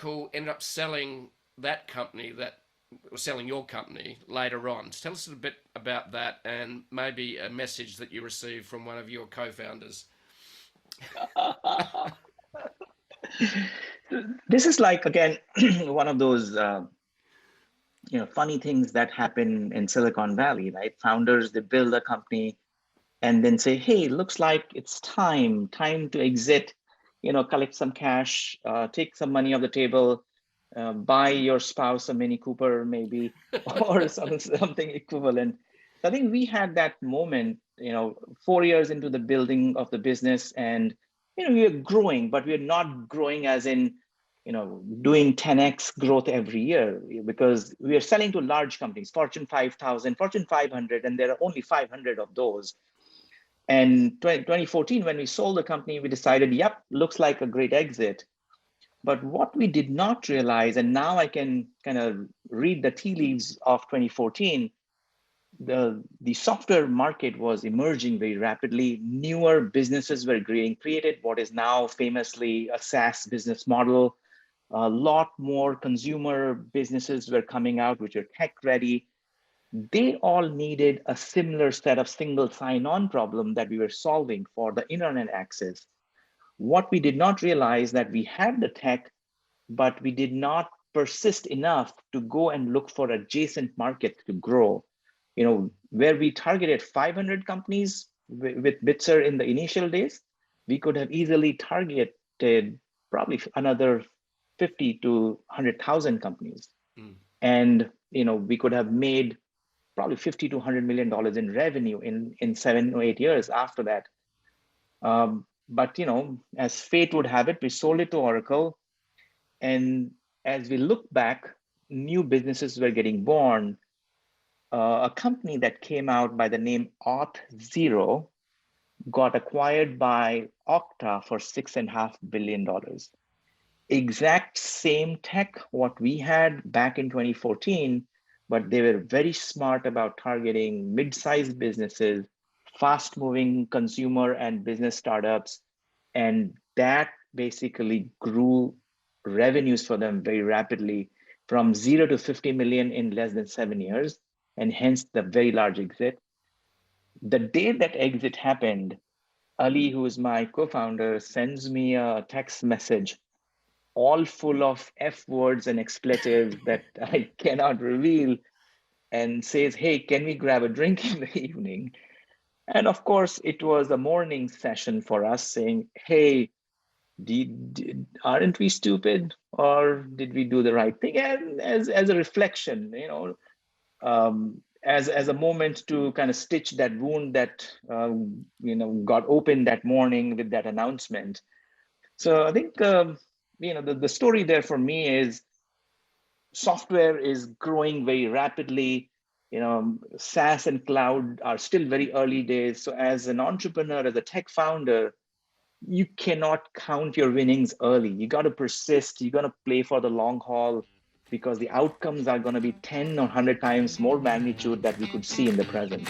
Oracle ended up selling that company, selling your company later on. Tell us a bit about that and maybe a message that you received from one of your co-founders. This is like, again, one of those funny things that happen in Silicon Valley, right? Founders, they build a company and then say, hey, looks like it's time to exit, collect some cash, take some money off the table, buy your spouse a Mini Cooper maybe, or something equivalent. So I think we had that moment, 4 years into the building of the business, and we are growing, but we're not growing as in doing 10x growth every year, because we are selling to large companies, Fortune 5,000, Fortune 500, and there are only 500 of those. And 2014, when we sold the company, we decided, yep, looks like a great exit. But what we did not realize, and now I can kind of read the tea leaves of 2014, the software market was emerging very rapidly. Newer businesses were being created, what is now famously a SaaS business model. A lot more consumer businesses were coming out, which are tech ready. They all needed a similar set of single sign-on problem that we were solving for the internet access. What we did not realize that we had the tech, but we did not persist enough to go and look for adjacent markets to grow. Where we targeted 500 companies with Bitzer in the initial days, we could have easily targeted probably another 50 to 100,000 companies. And we could have made probably $50 to $100 million in revenue in 7 or 8 years after that. But as fate would have it, we sold it to Oracle. And as we look back, new businesses were getting born. A company that came out by the name Auth0 got acquired by Octa for $6.5 billion. Exact same tech what we had back in 2014, but they were very smart about targeting mid-sized businesses, fast-moving consumer and business startups, and that basically grew revenues for them very rapidly from 0 to 50 million in less than 7 years, and hence the very large exit. The day that exit happened, Ali, who is my co-founder, sends me a text message all full of F words and expletives that I cannot reveal, and says, hey, can we grab a drink in the evening? And of course, it was a morning session for us saying, hey, aren't we stupid, or did we do the right thing? And as a reflection, as a moment to kind of stitch that wound that got opened that morning with that announcement. So I think the story there for me is software is growing very rapidly. SaaS and cloud are still very early days. So as an entrepreneur, as a tech founder, you cannot count your winnings early. You got to persist. You got to play for the long haul, because the outcomes are going to be 10 or 100 times more magnitude that we could see in the present.